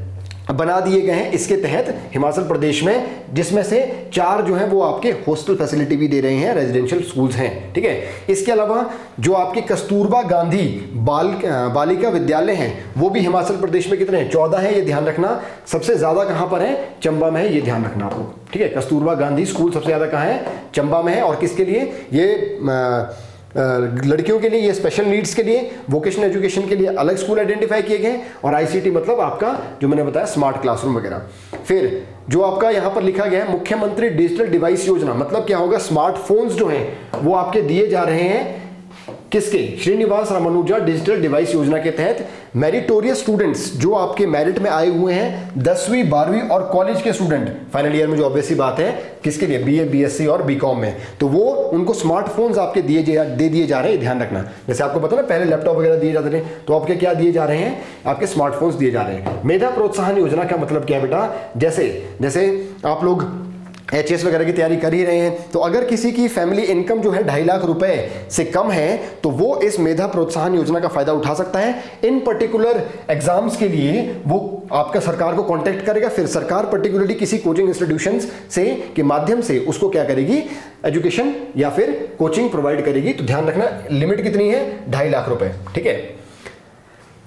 बना दिए गए हैं इसके तहत हिमाचल प्रदेश में, जिसमें से 4 जो है वो आपके हॉस्टल फैसिलिटी भी दे रहे हैं, रेजिडेंशियल स्कूल्स हैं, ठीक है। इसके अलावा जो आपके कस्तूरबा गांधी बालिका विद्यालय हैं वो भी हिमाचल प्रदेश में कितने हैं, 14 हैं, ये ध्यान रखना। सबसे ज्यादा कहां पर है, चंबा में है, ये ध्यान रखना आपको, ठीक है। कस्तूरबा गांधी स्कूल सबसे ज्यादा कहां है, चंबा में है। और किसके लिए, ये लड़कियों के लिए, ये स्पेशल नीड्स के लिए, वोकेशनल एजुकेशन के लिए अलग स्कूल आइडेंटिफाई किए गए, और ICT मतलब आपका जो मैंने बताया स्मार्ट क्लासरूम वगैरह। फिर जो आपका यहां पर लिखा गया है मुख्यमंत्री डिजिटल डिवाइस योजना, मतलब क्या होगा, स्मार्टफोन्स जो हैं वो आपके दिए जा रहे हैं किसके, श्रीनिवास रामानुजा डिजिटल डिवाइस योजना के तहत। मेरिटोरियस स्टूडेंट्स जो आपके मेरिट में आए हुए हैं 10वीं 12वीं और कॉलेज के स्टूडेंट, फाइनल ईयर में जो ऑब्वियसली बात है, किसके लिए, BA BSc और BCom में, तो वो उनको स्मार्टफोन्स आपके दे दिए जा रहे हैं, ध्यान रखना। जैसे आपको पता ना पहले लैपटॉप वगैरह दिए जाते थे, तो आपके क्या दिए जा रहे हैं, आपके स्मार्टफोन्स दिए जा रहे हैं। मेधा प्रोत्साहन योजना का मतलब क्या है बेटा, जैसे आप लोग HS वगैरह की तैयारी कर ही रहे हैं, तो अगर किसी की फैमिली इनकम जो है 2.5 लाख रुपए से कम है तो वो इस मेधा प्रोत्साहन योजना का फायदा उठा सकता है। इन पर्टिकुलर एग्जाम्स के लिए वो आपका सरकार को कांटेक्ट करेगा, फिर सरकार पर्टिकुलरली किसी कोचिंग इंस्टीट्यूशंस से के माध्यम से उसको क्या करेगी, एजुकेशन या फिर कोचिंग प्रोवाइड करेगी। तो ध्यान रखना लिमिट कितनी है, 2.5 लाख रुपए, ठीक है।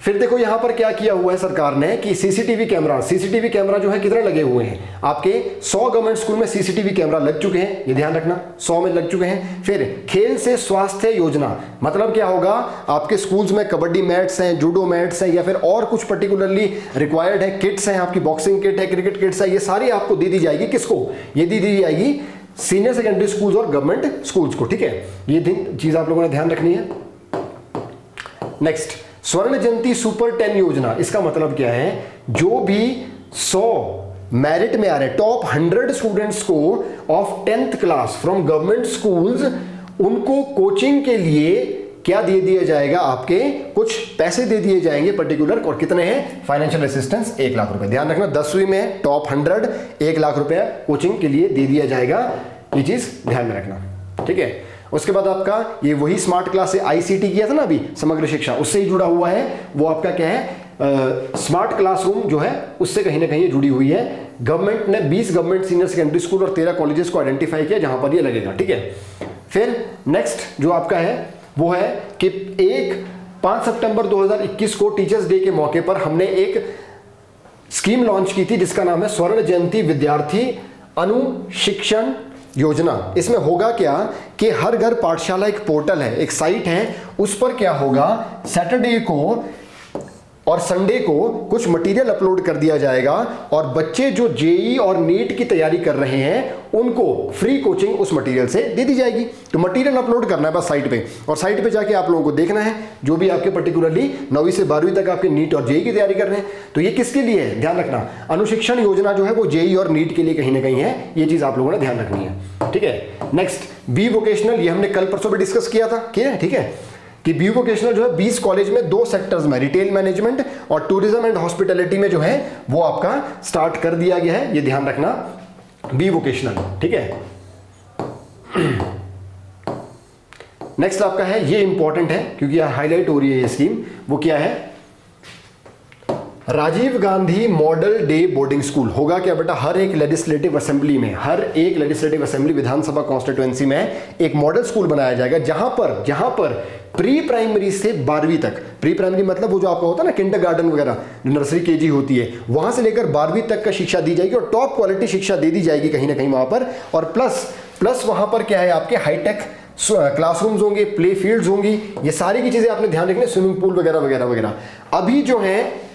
फिर देखो यहां पर क्या किया हुआ है सरकार ने कि सीसीटीवी कैमरा जो है कितने लगे हुए हैं, आपके 100 गवर्नमेंट स्कूल में सीसीटीवी कैमरा लग चुके हैं, ये ध्यान रखना, 100 में लग चुके हैं। फिर खेल से स्वास्थ्य योजना, मतलब क्या होगा, आपके स्कूल्स में कबड्डी मैट्स हैं, जूडो मैट्स हैं, या फिर और कुछ पर्टिकुलरली रिक्वायर्ड है, किट्स हैं, आपकी बॉक्सिंग किट है, क्रिकेट किट्स है, ये सारी आपको दी जाएगी। किसको, ये दी जाएगी सीनियर सेकेंडरी स्कूल्स और गवर्नमेंट स्कूल्स को, ठीक है। ये चीज आप लोगों ने ध्यान रखनी है। नेक्स्ट, स्वर्ण जयंती सुपर 10 योजना, इसका मतलब क्या है, जो भी 100 मेरिट में आ रहे टॉप 100 स्टूडेंट्स को of 10th class from government schools, उनको कोचिंग के लिए क्या दे दिया जाएगा, आपके कुछ पैसे दे दिए जाएंगे पर्टिकुलर, और कितने हैं, फाइनेंशियल असिस्टेंस 1 लाख रुपए। ध्यान रखना 10वीं में टॉप 100 1 लाख रुपया कोचिंग के लिए दे दिया जाएगा, ये चीज ध्यान में रखना, ठीक है। उसके बाद आपका ये वही स्मार्ट क्लास से ICT किया था ना अभी, समग्र शिक्षा, उससे ही जुड़ा हुआ है, वो आपका क्या है, स्मार्ट क्लासरूम जो है उससे कहीं ना कहीं जुड़ी हुई है। गवर्नमेंट ने 20 गवर्नमेंट सीनियर सेकेंडरी स्कूल और 13 कॉलेजेस को आइडेंटिफाई किया जहां पर ये लगेगा, ठीक है। फिर नेक्स्ट जो आपका है वो है कि 5 सितंबर 2021 को टीचर्स डे के मौके पर हमने एक स्कीम लॉन्च की थी जिसका नाम है स्वर्ण जयंती विद्यार्थी अनुशिक्षण योजना। इसमें होगा क्या कि हर घर पाठशाला एक पोर्टल है, एक साइट है, उस पर क्या होगा, सैटरडे को और संडे को कुछ मटेरियल अपलोड कर दिया जाएगा, और बच्चे जो JEE और नीट की तैयारी कर रहे हैं उनको फ्री कोचिंग उस मटेरियल से दे दी जाएगी। तो मटेरियल अपलोड करना है बस साइट पे, और साइट पे जाके आप लोगों को देखना है जो भी आपके पर्टिकुलरली 9वीं से 12वीं तक आपके नीट और JEE की तैयारी कर रहे हैं। तो ये किसके लिए है, ध्यान रखना, अनुशिक्षण योजना जो है वो JEE और नीट के लिए कहीं ना कहीं है, ये चीज आप लोगों ने ध्यान रखनी है, ठीक है। नेक्स्ट, बी वोकेशनल, ये हमने कल परसों भी डिस्कस किया था, ठीक है। कि बी वोकेशनल जो है 20 कॉलेज में 2 सेक्टर्स में, रिटेल मैनेजमेंट और टूरिज्म एंड हॉस्पिटैलिटी में जो है वो आपका स्टार्ट कर दिया गया है, ये ध्यान रखना, बी वोकेशनल, ठीक है। नेक्स्ट आपका है, ये इंपॉर्टेंट है क्योंकि हाईलाइट हो रही है ये स्कीम, वो क्या है, Rajiv Gandhi model day boarding school. होगा क्या बेटा, हर एक लेजिस्लेटिव असेंबली में, हर एक लेजिस्लेटिव असेंबली विधानसभा कॉन्स्टिट्यूएंसी में एक मॉडल स्कूल बनाया जाएगा जहां पर प्री प्राइमरी से 12वीं तक, प्री प्राइमरी मतलब वो जो आपका होता है ना किंडरगार्टन वगैरह, नर्सरी केजी होती है, वहां से लेकर 12वीं तक का शिक्षा दी जाएगी और टॉप क्वालिटी शिक्षा दे दी जाएगी कहीं ना कहीं वहां पर। और प्लस वहां पर क्या है, आपके हाईटेक क्लासरूम्स होंगे, प्ले फील्ड्स होंगी, ये सारी की चीजें आपने ध्यान रखनी, स्विमिंग पूल वगैरह वगैरह वगैरह। अभी जो है,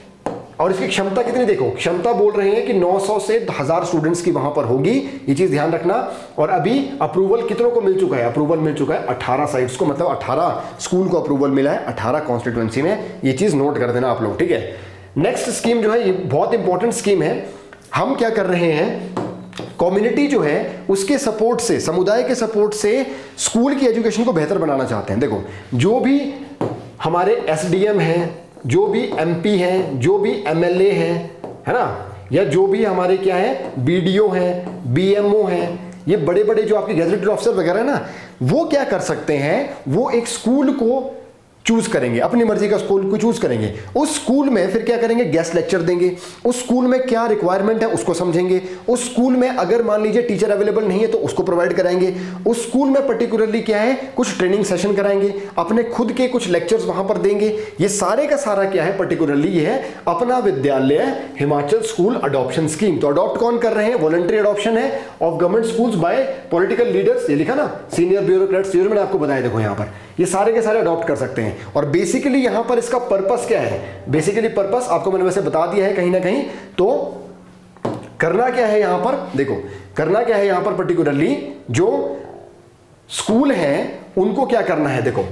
और इसकी क्षमता कितनी, देखो क्षमता बोल रहे हैं कि 900 से 1000 स्टूडेंट्स की वहां पर होगी, ये चीज ध्यान रखना। और अभी अप्रूवल कितनों को मिल चुका है, अप्रूवल मिल चुका है 18 साइट्स को, मतलब 18 स्कूल को अप्रूवल मिला है 18 कॉन्स्टिट्यूएंसी में, ये चीज नोट कर देना आप लोग, ठीक है। नेक्स्ट स्कीम जो है, ये बहुत इंपॉर्टेंट स्कीम है। हम क्या कर रहे हैं, कम्युनिटी जो है उसके सपोर्ट से, समुदाय के सपोर्ट से स्कूल की एजुकेशन को बेहतर बनाना चाहते हैं। देखो जो भी हमारे एसडीएम हैं, जो भी एमपी हैं, जो भी एमएलए हैं, है ना, या जो भी हमारे क्या है बीडीओ हैं, बीएमओ हैं, ये बड़े बड़े जो आपके गैजेटेड ऑफिसर वगैरह है ना, वो क्या कर सकते हैं, वो एक स्कूल को चूज करेंगे, अपनी मर्जी का स्कूल को चूज करेंगे। उस स्कूल में फिर क्या करेंगे, गेस्ट लेक्चर देंगे, उस स्कूल में क्या रिक्वायरमेंट है उसको समझेंगे, उस स्कूल में अगर मान लीजिए टीचर अवेलेबल नहीं है तो उसको प्रोवाइड कराएंगे, उस स्कूल में पर्टिकुलरली क्या है, कुछ ट्रेनिंग सेशन कराएंगे, अपने खुद के कुछ लेक्चर्स वहां पर देंगे। ये सारे का सारा क्या है, पर्टिकुलरली ये है अपना विद्यालय हिमाचल स्कूल अडॉप्शन स्कीम। तो अडॉप्ट कौन कर रहे हैं, वॉलंटरी अडॉप्शन है of government schools bye political leaders, ये लिखा ना, सीनियर ब्यूरोक्रेट्स, ये मैंने आपको बताया, देखो यहाँ पर ये सारे के सारे अडॉप्ट कर सकते हैं। और बेसिकली यहां पर इसका पर्पस क्या है, बेसिकली पर्पस आपको मैंने वैसे बता दिया है कहीं ना कहीं। तो करना क्या है यहां पर, देखो करना क्या है यहां पर, पर्टिकुलरली जो स्कूल हैं उनको क्या करना है, देखो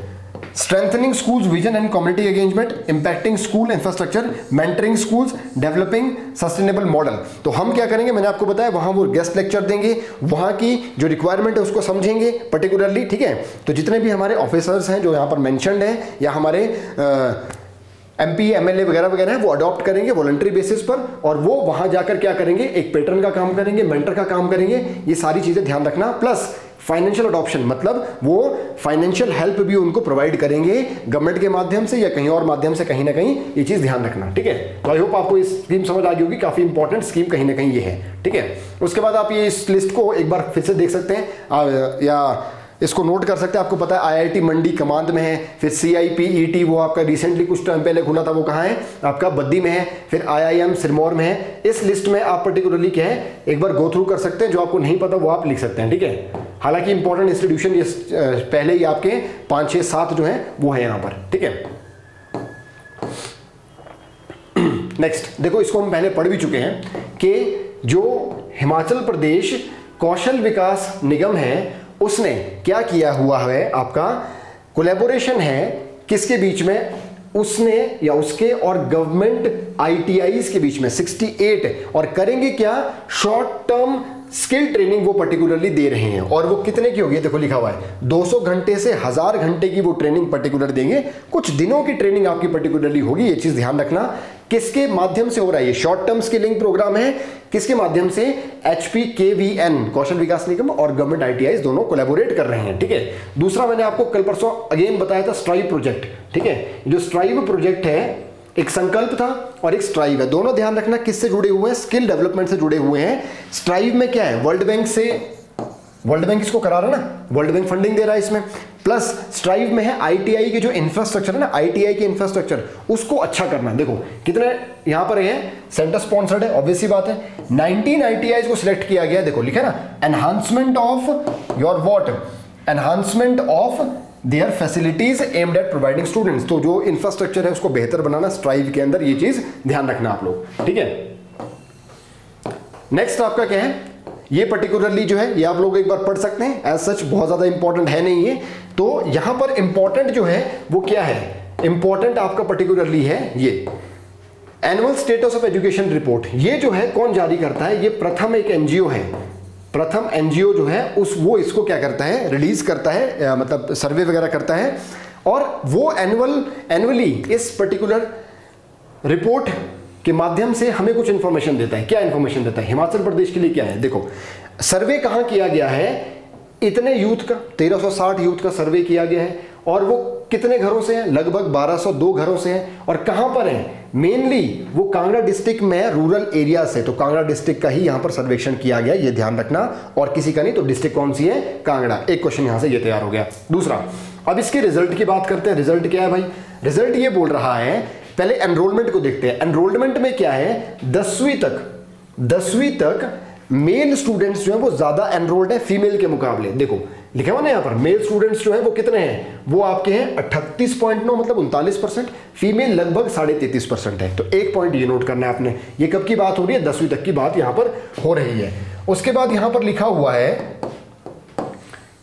strengthening schools vision and community engagement, impacting school infrastructure, mentoring schools, developing sustainable model. तो हम क्या करेंगे, मैंने आपको बताया, वहां वो गेस्ट लेक्चर देंगे, वहां की जो रिक्वायरमेंट है उसको समझेंगे पर्टिकुलरली, ठीक है। तो जितने भी हमारे ऑफिसर्स हैं जो यहाँ पर मेंशन्ड है, या हमारे एमपी एमएलए वगैरह वगैरह है, वो अडॉप्ट करेंगे वॉलंटरी बेसिस पर, और वो वहां जाकर क्या करेंगे, एक पैटर्न का काम करेंगे, मेंटर का काम करेंगे, ये सारी चीजें ध्यान रखना। प्लस फाइनेंशियल अडॉप्शन, मतलब वो फाइनेंशियल हेल्प भी उनको प्रोवाइड करेंगे गवर्नमेंट के माध्यम से या कहीं और माध्यम से, कहीं ना कहीं ये चीज ध्यान रखना, ठीक है। तो आई होप आपको इस स्कीम समझ आ गई होगी, काफी इंपॉर्टेंट स्कीम कहीं ना कहीं ये है, ठीक है। उसके बाद आप ये इस लिस्ट को एक बार फिर से देख सकते हैं या इसको नोट कर सकते हैं। आपको पता है आईआईटी मंडी कमांद में है, फिर सीआईपीईटी वो आपका रिसेंटली कुछ टाइम पहले खुला था, वो कहाँ है, आपका बद्दी में है, फिर आईआईएम सिरमौर में है। इस लिस्ट में आप पर्टिकुलरली क्या है, एक बार गो थ्रू कर सकते हैं, जो आपको नहीं पता वो आप लिख सकते हैं, ठीक है। हालांकि इंपॉर्टेंट इंस्टीट्यूशन ये पहले ही आपके 5, 6, 7 जो है वो है यहाँ पर, ठीक है। नेक्स्ट देखो, इसको हम पहले पढ़ भी चुके हैं कि जो हिमाचल प्रदेश कौशल विकास निगम है उसने क्या किया हुआ है, आपका कोलैबोरेशन है किसके बीच में, उसने या उसके और गवर्नमेंट आईटीआईज के बीच में 68, और करेंगे क्या, शॉर्ट टर्म स्किल ट्रेनिंग वो पर्टिकुलरली दे रहे हैं। और वो कितने की होगी, देखो लिखा हुआ है 200 घंटे से 1000 घंटे की वो ट्रेनिंग पर्टिकुलर देंगे, कुछ दिनों की ट्रेनिंग आपकी पर्टिकुलरली होगी, ये चीज ध्यान रखना। किसके माध्यम से हो रहा है, ये शॉर्ट टर्म स्किलिंग प्रोग्राम है, किसके माध्यम से, HPKVN कौशल विकास निगम और गवर्नमेंट आईटीआई दोनों कोलैबोरेट कर रहे हैं, ठीक है। दूसरा मैंने आपको कल परसों अगेन बताया था स्ट्राइव प्रोजेक्ट, ठीक है। जो स्ट्राइव प्रोजेक्ट है, एक संकल्प था और एक स्ट्राइव है, दोनों ध्यान रखना किससे जुड़े हुए हैं, स्किल डेवलपमेंट से जुड़े हुए हैं। स्ट्राइव में क्या है, वर्ल्ड बैंक से, वर्ल्ड बैंक इसको करा रहा है ना, वर्ल्ड बैंक फंडिंग दे रहा है इसमें। प्लस स्ट्राइव में है आईटीआई के जो इंफ्रास्ट्रक्चर है ना, आईटीआई के इंफ्रास्ट्रक्चर उसको अच्छा करना। देखो कितने यहां पर है, सेंटर स्पॉन्सर्ड है, ऑब्वियस सी बात है। 19 आईटीआईज को सिलेक्ट किया गया, देखो लिखा है ना, enhancement of your what, enhancement of their facilities aimed at providing students. तो जो इंफ्रास्ट्रक्चर है उसको बेहतर बनाना स्ट्राइव के अंदर, ये चीज ध्यान रखना आप लोग, ठीक है। नेक्स्ट आपका क्या है, ये पर्टिकुलरली जो है ये आप लोग एक बार पढ़ सकते हैं, एज सच बहुत ज्यादा इंपॉर्टेंट है नहीं ये। तो यहां पर इंपॉर्टेंट जो है वो क्या है, इंपॉर्टेंट आपका पर्टिकुलरली है ये annual status of education report. ये जो है कौन जारी करता है, ये प्रथम एक एनजीओ है, प्रथम एनजीओ जो है वो इसको क्या करता है, रिलीज करता है, मतलब सर्वे वगैरह करता है। और वो एनुअली इस पर्टिकुलर रिपोर्ट के माध्यम से हमें कुछ इंफॉर्मेशन देता है। क्या इंफॉर्मेशन देता है? हिमाचल प्रदेश के लिए क्या है, देखो सर्वे कहाँ किया गया है, इतने यूथ का 1360 यूथ का सर्वे किया गया है, और वो कितने घरों से हैं, लगभग 1202 घरों से हैं, और कहां पर हैं, मेनली वो कांगड़ा डिस्ट्रिक्ट में है, रूरल एरिया से। तो कांगड़ा डिस्ट्रिक्ट का ही यहां पर सर्वेक्षण किया गया, ये ध्यान रखना, और किसी का नहीं। तो डिस्ट्रिक्ट कौन सी है, कांगड़ा। एक क्वेश्चन यहां से ये तैयार हो गया। दूसरा, अब इसके रिजल्ट की बात करते हैं। रिजल्ट क्या है भाई? रिजल्ट ये बोल रहा है, पहले एनरोलमेंट को देखते हैं। एनरोलमेंट में क्या है, 10वीं तक मेल स्टूडेंट्स जो है वो ज्यादा एनरोल्ड है फीमेल के मुकाबले। देखो लिखा हुआ ना यहाँ पर, मेल स्टूडेंट्स जो है वो कितने हैं, वो आपके हैं 38.9 मतलब 39%, फीमेल लगभग 33.5% है। तो एक पॉइंट ये नोट करना है आपने। ये कब की बात हो रही है, 10वीं तक की बात यहाँ पर हो रही है। उसके बाद यहाँ पर लिखा हुआ है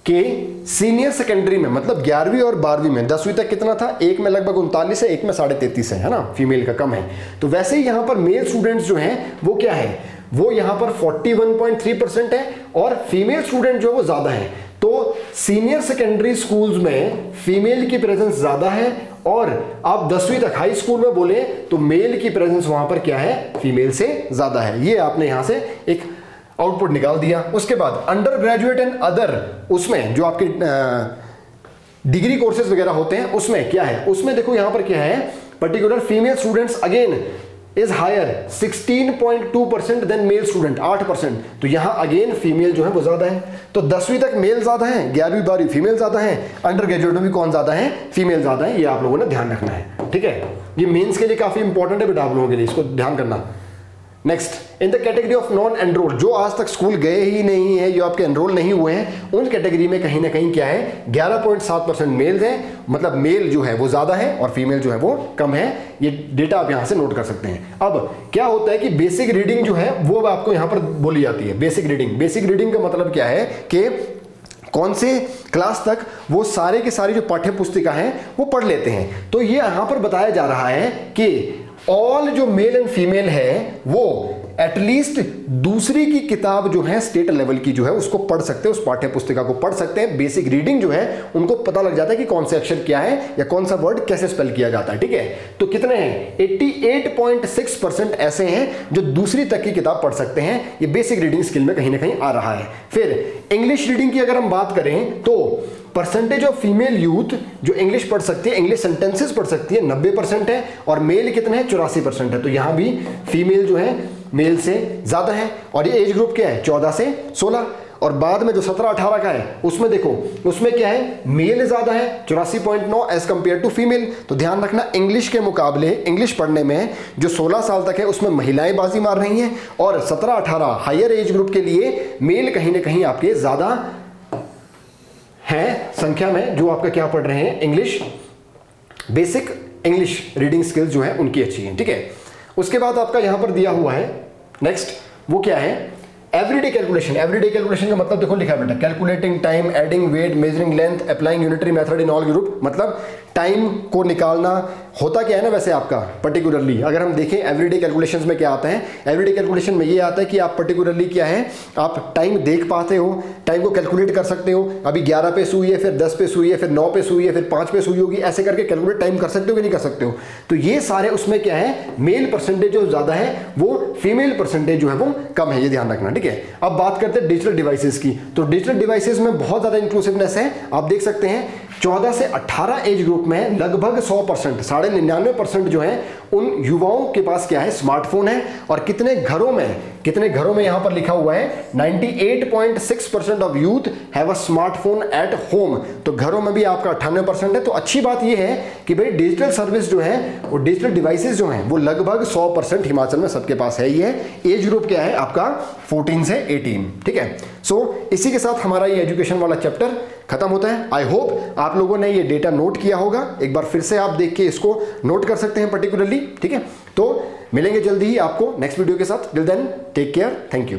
कि सीनियर सेकेंडरी में, मतलब 11वीं और 12वीं में, 10वीं तक कितना था, एक में लगभग 39 है, एक में 33.5 है ना, फीमेल का कम है। तो वैसे ही यहाँ पर मेल स्टूडेंट्स जो हैं वो क्या है, वो यहाँ पर 41.3% है, और फीमेल स्टूडेंट जो है वो ज्यादा है। तो सीनियर सेकेंडरी स्कूल्स में फीमेल की प्रेजेंस ज्यादा है, और आप 10वीं तक हाई स्कूल में बोले तो मेल की प्रेजेंस वहां पर क्या है, फीमेल से ज्यादा है। ये आपने यहां से एक आउटपुट निकाल दिया। उसके बाद अंडर ग्रेजुएट एंड अदर, उसमें जो आपके डिग्री कोर्सेज वगैरह होते हैं उसमें क्या है, उसमें देखो यहां पर क्या है, particular female students again is higher 16.2% than male student, 8%। तो यहां अगेन फीमेल जो है वो ज्यादा है। तो 10वीं तक मेल ज्यादा है, 11वीं 12वीं फीमेल ज्यादा है, अंडर ग्रेजुएट में भी कौन ज्यादा है, फीमेल ज्यादा है। ये आप लोगों ने ध्यान रखना है, ठीक है। ये मेंस के लिए काफी इंपॉर्टेंट है बेटा आप लोगों के लिए, इसको ध्यान करना। Next, in the category of non enrolled, जो आज तक स्कूल गए ही नहीं है, जो आपके एनरोल नहीं हुए हैं, उन कैटेगरी में कहीं ना कहीं क्या है, 11.7% मेल्स हैं, मतलब मेल जो है वो ज्यादा है और फीमेल जो है वो कम है। ये डेटा आप यहां से नोट कर सकते हैं। अब क्या होता है कि बेसिक रीडिंग जो है वो आपको यहां पर बोली जाती है। बेसिक रीडिंग का मतलब क्या है कि कौन से क्लास तक वो सारे के सारी जो पाठ्य पुस्तिका हैं वो पढ़ लेते हैं। तो ये यहां पर बताया जा रहा है कि ऑल जो मेल एंड फीमेल है वो एटलीस्ट दूसरी की किताब जो है स्टेट लेवल की जो है उसको पढ़ सकते हैं, उस पाठ्य पुस्तिका को पढ़ सकते हैं। बेसिक रीडिंग जो है उनको पता लग जाता है कि कौन सा अक्षर क्या है या कौन सा वर्ड कैसे स्पेल किया जाता है, ठीक है। तो कितने हैं, 88.6% ऐसे हैं जो दूसरी तक की किताब पढ़ सकते हैं। ये बेसिक रीडिंग स्किल में कहीं ना कहीं आ रहा है। फिर इंग्लिश रीडिंग की अगर हम बात करें तो परसेंटेज ऑफ फीमेल यूथ जो इंग्लिश पढ़ सकती है, इंग्लिश सेंटेंसेस पढ़ सकती है, 90% है, और मेल कितने हैं, 84% है। तो यहां भी फीमेल जो है मेल से ज्यादा है। और ये एज ग्रुप क्या है, 14 से 16। और बाद में जो 17-18 का है उसमें देखो, उसमें क्या है, मेल ज्यादा है 84.9 एज कंपेयर टू फीमेल। तो ध्यान रखना, इंग्लिश के मुकाबले इंग्लिश पढ़ने में जो 16 साल तक है उसमें महिलाएं बाजी मार रही हैं, और 17-18 हायर एज ग्रुप के लिए मेल कहीं ना कहीं आपके ज्यादा है संख्या में, जो आपका क्या पढ़ रहे हैं, English, basic English reading skills जो है उनकी अच्छी है, ठीक है। उसके बाद आपका यहां पर दिया हुआ है नेक्स्ट, वो क्या है, एवरीडे कैलकुलेशन। एवरीडे कैलकुलेशन का मतलब देखो लिखा है बेटा, calculating time, adding weight, measuring length, applying unitary method in all group. मतलब टाइम को निकालना होता क्या है ना, वैसे आपका पर्टिकुलरली अगर हम देखें एवरीडे कैलकुलेशंस में क्या आता है, एवरीडे कैलकुलेशन में ये आता है कि आप पर्टिकुलरली क्या है, आप टाइम देख पाते हो, टाइम को कैलकुलेट कर सकते हो। अभी 11 पे सुई है, फिर 10 पे सुई है, फिर 9 पे सुई है, फिर 5 पे सुई होगी, ऐसे करके कैलकुलेट टाइम कर सकते हो कि नहीं कर सकते हो। तो ये सारे उसमें क्या है, मेल परसेंटेज जो ज्यादा है वो फीमेल परसेंटेज जो है वो कम है, ये ध्यान रखना, ठीक है। अब बात करते हैं डिजिटल डिवाइसेस की। तो डिजिटल डिवाइसेस में बहुत ज्यादा इंक्लूसिवनेस है। आप देख सकते हैं 14 से 18 एज ग्रुप में लगभग 100%, 99.5% जो है उन युवाओं के पास क्या है, स्मार्टफोन है। और कितने घरों में यहां पर लिखा हुआ है 98.6% of youth have a smartphone at home. तो घरों में भी आपका 98% है। तो अच्छी बात यह है कि भाई डिजिटल सर्विस जो है वो डिजिटल डिवाइसेस जो हैं वो लगभग 100% हिमाचल में सबके पास है ही है। एज ग्रुप क्या है आपका 14 से 18, ठीक है। सो इसी के साथ हमारा ये एजुकेशन वाला चैप्टर खत्म होता है। आई होप आप लोगों ने ये डेटा नोट किया होगा। एक बार फिर से आप देख के इसको नोट कर सकते हैं पर्टिकुलरली, ठीक है। तो मिलेंगे जल्दी ही आपको नेक्स्ट वीडियो के साथ। Till then take care, thank you.